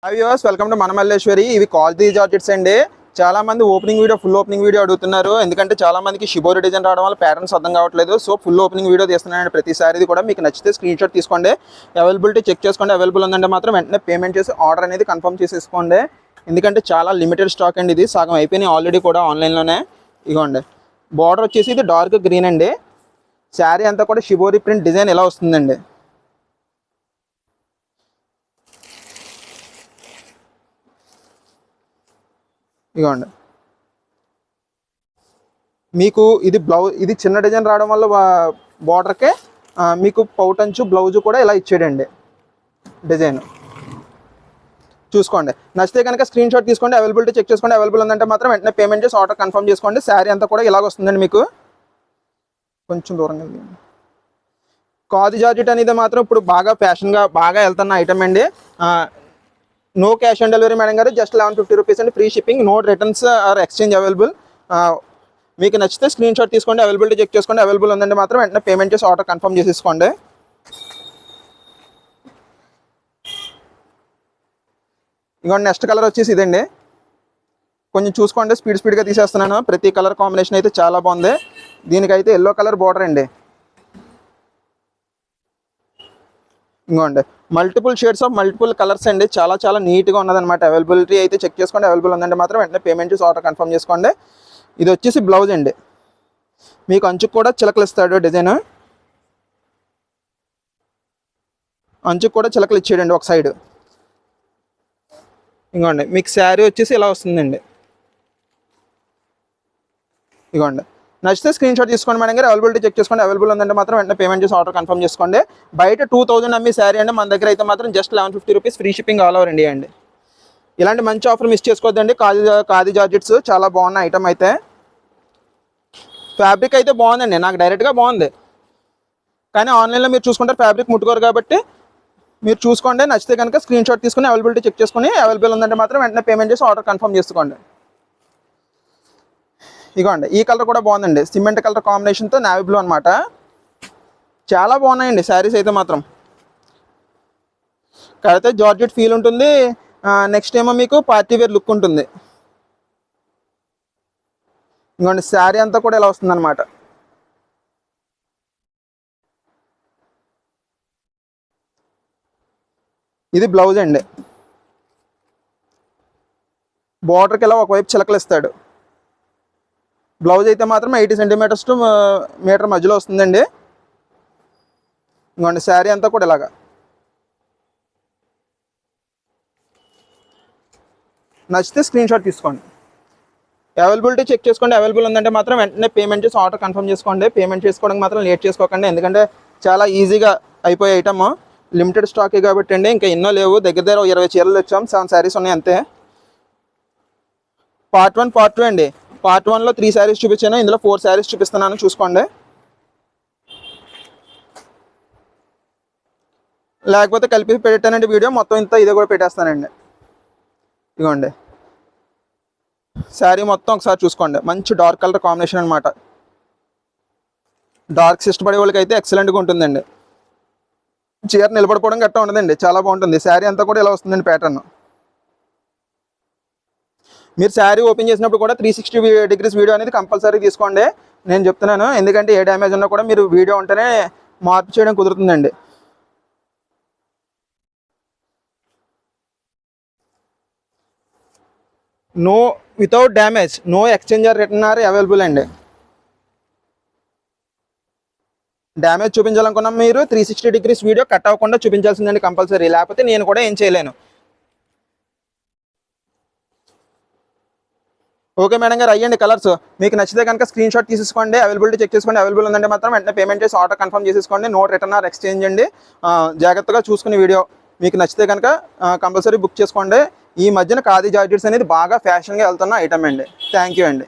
Viewers welcome to మన మల్లేశ్వరి. ఇవి quality georgettes అండి. చాలా మంది opening video full opening video అడుగుతున్నారు. ఎందుకంటే చాలా మందికి షిబోరి డిజైన్ రావడం వల్ల ప్యాటర్న్స్ అర్థం కావట్లేదు. సో ఫుల్ ఓపెనింగ్ వీడియో తీస్తున్నాను. ప్రతిసారి కూడా మీకు నచ్చితే స్క్రీన్ షాట్ తీసుకోండి, అవైలబిలిటీ చెక్ చేసుకోండి. అవైలబుల్ ఉందంటే మాత్రం వెంటనే పేమెంట్ చేసి ఆర్డర్ అనేది కన్ఫర్మ్ చేసేసుకోండి. ఎందుకంటే చాలా లిమిటెడ్ స్టాక్ అండి. ఇది సగం అయిపోయినాయి ఆల్రెడీ కూడా ఆన్లైన్లోనే. ఇగోండి, బార్డర్ వచ్చేసి ఇది డార్క్ గ్రీన్ అండి. శారీ అంతా కూడా షిబోరి ప్రింట్ డిజైన్ ఇలా వస్తుందండి. ఇగోండి, మీకు ఇది బ్లౌజ్, ఇది చిన్న డిజైన్ రావడం వల్ల బార్డర్కే మీకు పౌటంచు బ్లౌజ్ కూడా ఇలా ఇచ్చాడండి డిజైన్. చూసుకోండి, నచ్చితే కనుక స్క్రీన్ షాట్ తీసుకోండి, అవైలబిలిటీ చెక్ చేసుకోండి. అవైలబుల్ ఉందంటే మాత్రం వెంటనే పేమెంట్ చేసి ఆర్డర్ కన్ఫర్మ్ చేసుకోండి. శారీ అంతా కూడా ఇలాగ వస్తుందండి. మీకు కొంచెం దూరంగా ఖాదీ జార్జెట్ అనేది మాత్రం ఇప్పుడు బాగా ఫ్యాషన్గా బాగా వెళ్తున్న ఐటమ్ అండి. No cash on delivery madam గారు, జస్ట్ 1150 రూపీస్ అండి. Free shipping, no returns or exchange available. మీకు నచ్చితే స్క్రీన్ షాట్ తీసుకోండి, అవైలబిలిటీ చెక్ చేసుకోండి. అవైలబుల్ ఉందంటే మాత్రం వెంటనే పేమెంట్ చేసి ఆర్డర్ కన్ఫర్మ్ చేసేసుకోండి. ఇంకొండి, నెక్స్ట్ కలర్ వచ్చేసి ఇదండి. కొంచెం చూసుకోండి, స్పీడ్గా తీసేస్తున్నాను. ప్రతి కలర్ కాంబినేషన్ అయితే చాలా బాగుంది. దీనికైతే ఎల్లో కలర్ బార్డర్ అండి. ఇంకోండి, multiple shades of multiple colours అండి. చాలా నీట్గా ఉన్నదన్నమాట. అవైలబిలిటీ అయితే చెక్ చేసుకోండి. అవైలబుల్ ఉందంటే మాత్రం వెంటనే పేమెంట్ చేసి ఆర్డర్ కన్ఫర్మ్ చేసుకోండి. ఇది వచ్చేసి బ్లౌజ్ అండి. మీకు అంచుకు కూడా చిలకలు ఇస్తాడు డిజైన్. అంచుకు కూడా చిలకలు ఇచ్చాడండి ఒక సైడ్. ఇంకోండి, మీకు శారీ వచ్చేసి ఇలా వస్తుందండి. ఇగోండి, నచ్చితే స్క్రీన్ షాట్ తీసుకోండి మేడం గారు, అవైలబిలిటీ చెక్ చేసుకోండి. అవైలబుల్ ఉందంటే మాత్రం వెంటనే పేమెంట్ చేసి ఆర్డర్ కన్ఫర్మ్ చేసుకోండి. బయట 2000 అమ్మి శారీ అండి, మన దగ్గర అయితే మాత్రం just 1150 rupees free shipping all over India అండి. ఇలాంటి మంచి ఆఫర్ మిస్ చేసుకోవద్దండి. ఖాదీ జార్జెట్స్ చాలా బాగున్న ఐటమ్ అయితే. ఫ్యాబ్రిక్ అయితే బాగుందండి, నాకు డైరెక్ట్గా బాగుంది. కానీ ఆన్లైన్లో మీరు చూసుకుంటారు, ఫ్యాబ్రిక్ ముట్టుకోరు కాబట్టి మీరు చూసుకోండి. నచ్చితే కనుక స్క్రీన్ షాట్ తీసుకుని అవైలబిలిటీ చెక్ చేసుకుని అవైలబుల్ ఉందంటే మాత్రం వెంటనే పేమెంట్ చేసి ఆర్డర్ కన్ఫర్మ్ చేసుకోండి. ఇగోండి, ఈ కలర్ కూడా బాగుందండి. సిమెంట్ కలర్ కాంబినేషన్తో నావీ బ్లూ అనమాట. చాలా బాగున్నాయండి శారీస్ అయితే మాత్రం. కడితే జార్జెట్ ఫీల్ ఉంటుంది. నెక్స్ట్ ఏమో మీకు పార్టీ వేర్ లుక్ ఉంటుంది. ఇంకోండి, శారీ అంతా కూడా ఇలా వస్తుందన్నమాట. ఇది బ్లౌజ్ అండి. బార్డర్కి ఇలా ఒకవైపు చిలకలు ఇస్తాడు. బ్లౌజ్ అయితే మాత్రం 80 సెంటీమీటర్స్ టు మీటర్ మధ్యలో వస్తుందండి. ఇంకోండి, శారీ అంతా కూడా ఇలాగా. నచ్చితే స్క్రీన్ షాట్ తీసుకోండి, అవైలబిలిటీ చెక్ చేసుకోండి. అవైలబుల్ ఉందంటే మాత్రం వెంటనే పేమెంట్ చేసి ఆర్డర్ కన్ఫర్మ్ చేసుకోండి. పేమెంట్ చేసుకోవడానికి మాత్రం లేట్ చేసుకోకండి, ఎందుకంటే చాలా ఈజీగా అయిపోయే ఐటమ్. లిమిటెడ్ స్టాకే కాబట్టి అండి, ఇంకా ఎన్నో లేవు. దగ్గర 20 చీరలు వచ్చాం, 7 శారీస్ ఉన్నాయి అంతే. పార్ట్ 1 పార్ట్ 2 అండి. పార్ట్ 1లో 3 శారీస్ చూపించాను, ఇందులో 4 శారీస్ చూపిస్తున్నాను, చూసుకోండి. లేకపోతే కలిపి పెట్టానండి వీడియో మొత్తం ఇంత, ఇదే కూడా పెట్టేస్తానండి. ఇదిగోండి, శారీ మొత్తం ఒకసారి చూసుకోండి. మంచి డార్క్ కలర్ కాంబినేషన్ అనమాట. డార్క్స్ ఇష్టపడే వాళ్ళకి అయితే ఎక్సలెంట్గా ఉంటుందండి. చీర నిలబడిపోవడం గట్టా ఉండదండి, చాలా బాగుంటుంది. శారీ అంతా కూడా ఇలా వస్తుందండి ప్యాటర్న్. మీరు శారీ ఓపెన్ చేసినప్పుడు కూడా 360 డిగ్రీస్ వీడియో అనేది కంపల్సరీ తీసుకోండి, నేను చెప్తున్నాను. ఎందుకంటే ఏ డ్యామేజ్ ఉన్నా కూడా మీరు వీడియో ఉంటేనే మార్పు చేయడం కుదురుతుందండి. No without damage, no exchange or return are available అండి. డ్యామేజ్ చూపించాలనుకున్నాం మీరు 360 డిగ్రీస్ వీడియో కట్ అవ్వకుండా చూపించాల్సిందండి కంపల్సరీ, లేకపోతే నేను కూడా ఏం చేయలేను. ఓకే మేడం గారు, అయ్యండి కలర్స్. మీకు నచ్చితే కనుక స్క్రీన్ షాట్ తీసుకోండి, అవైలబిలిటీ చెక్ చేసుకోండి. అవైలబుల్ ఉందంటే మాత్రం వెంటనే పేమెంట్ చేసి ఆర్డర్ కన్ఫర్మ్ చేసేసుకోండి. నో రిటర్న్ ఆర్ ఎక్స్చేంజ్ అండి. జాగ్రత్తగా చూసుకుని వీడియో మీకు నచ్చితే కనుక కంపల్సరీ బుక్ చేసుకోండి. ఈ మధ్యన ఖాదీ జార్జెట్స్ అనేది బాగా ఫ్యాషన్గా వెళ్తున్న ఐటమ్ అండి. థ్యాంక్ యూ అండి.